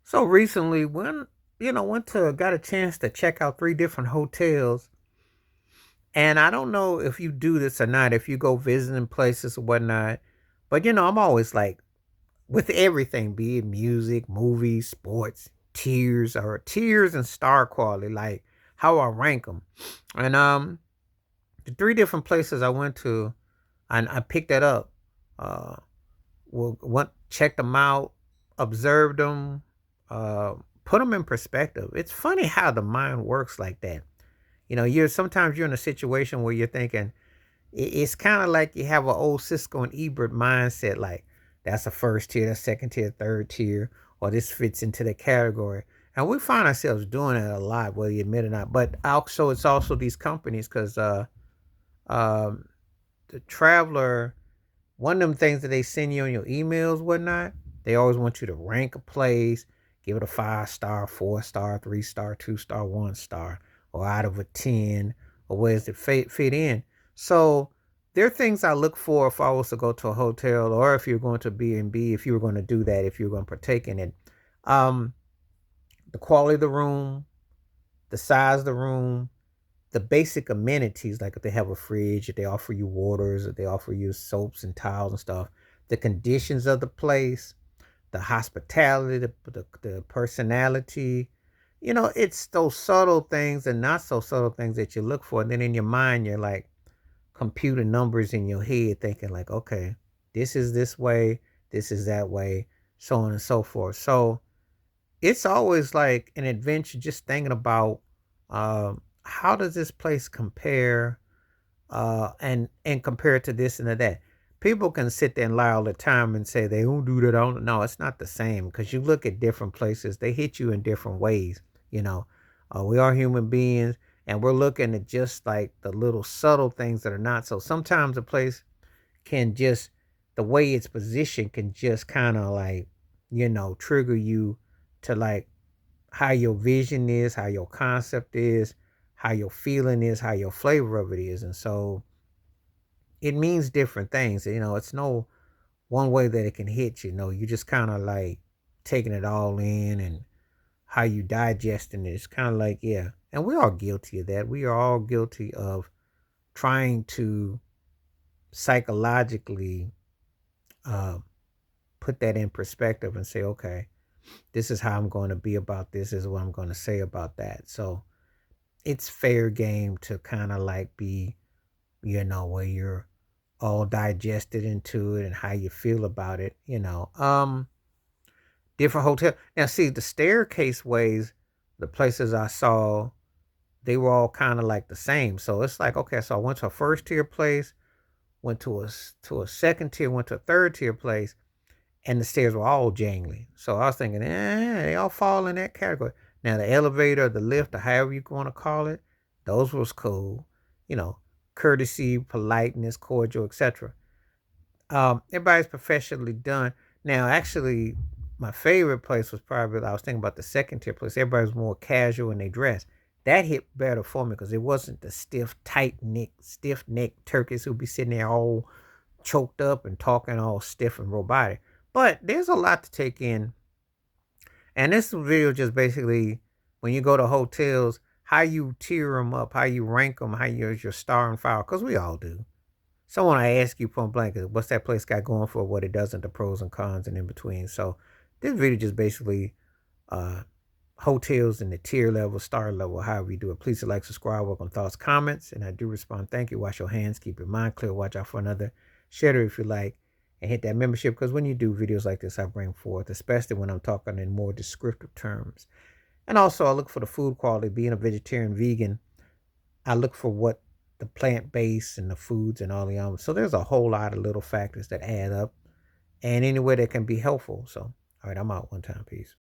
So recently, went to got a chance to check out three different hotels, and I don't know if you do this or not, if you go visiting places or whatnot, but I'm always like with everything, be it music, movies, sports, tiers and star quality, like how I rank them. And the three different places I went to, and I picked that up. Uh, went checked them out, observed them, uh, put them in perspective. It's funny how the mind works like that. You're sometimes you're in a situation where you're thinking it's kind of like you have an old Cisco and Ebert mindset, like that's a first tier, that's second tier, third tier, or this fits into the category. And we find ourselves doing it a lot, whether you admit it or not. But also, it's also these companies because um, the traveler, one of them things that they send you on your emails, whatnot, they always want you to rank a place, give it a 5 star, 4 star, 3 star, 2 star, 1 star, or out of a 10, or where does it fit in. So there are things I look for if I was to go to a hotel, or if you're going to B&B, if you were going to do that, if you're going to partake in it. Um, the quality of the room, the size of the room, the basic amenities, like if they have a fridge, if they offer you waters, if they offer you soaps and towels and stuff, the conditions of the place, the hospitality, the personality. It's those subtle things and not so subtle things that you look for. And then in your mind, you're like computing numbers in your head, thinking like, okay, this is this way, this is that way, so on and so forth. So it's always like an adventure just thinking about how does this place compare and compare it to this and to that. People can sit there and lie all the time and say they don't do that. I don't. No, it's not the same because you look at different places, they hit you in different ways. You know, we are human beings and we're looking at just like the little subtle things that are not so. Sometimes a place can just, the way it's positioned can just kind of like, trigger you to like how your vision is, how your concept is, how your feeling is, how your flavor of it is. And so it means different things. It's no one way that it can hit you. No, you just kind of like taking it all in and how you digesting it. It's kind of like, yeah. And we're all guilty of that. We are all guilty of trying to psychologically uh, put that in perspective and say, okay, this is how I'm going to be about this is what I'm going to say about that. So it's fair game to kind of like be, where you're all digested into it and how you feel about it. Different hotel. Now see the staircase ways, the places I saw, they were all kind of like the same. So it's like, okay, so I went to a first tier place, went to a second tier, went to a third tier place, and the stairs were all jangly. So I was thinking, they all fall in that category. Now the elevator, the lift, or however you want to call it, those was cool. You know, courtesy, politeness, cordial, etc. Everybody's professionally done. Now, actually, my favorite place was probably, I was thinking about the second tier place. Everybody's more casual in their dress. That hit better for me because it wasn't the stiff neck turkeys who be sitting there all choked up and talking all stiff and robotic. But there's a lot to take in. And this video just basically, when you go to hotels, how you tier them up, how you rank them, how you use your star and file, because we all do. Someone I ask you point blank, what's that place got going for what it doesn't, the pros and cons and in between. So this video just basically uh hotels in the tier level, star level, however you do it. Please like, subscribe, welcome thoughts, comments, and I do respond. Thank you. Wash your hands, keep your mind clear, watch out for another. Share it if you like, and hit that membership because when you do videos like this, I bring forth, especially when I'm talking in more descriptive terms. And also, I look for the food quality. Being a vegetarian, vegan, I look for what the plant base and the foods and all the So there's a whole lot of little factors that add up, and any way that can be helpful. So, all right, I'm out one time. Peace.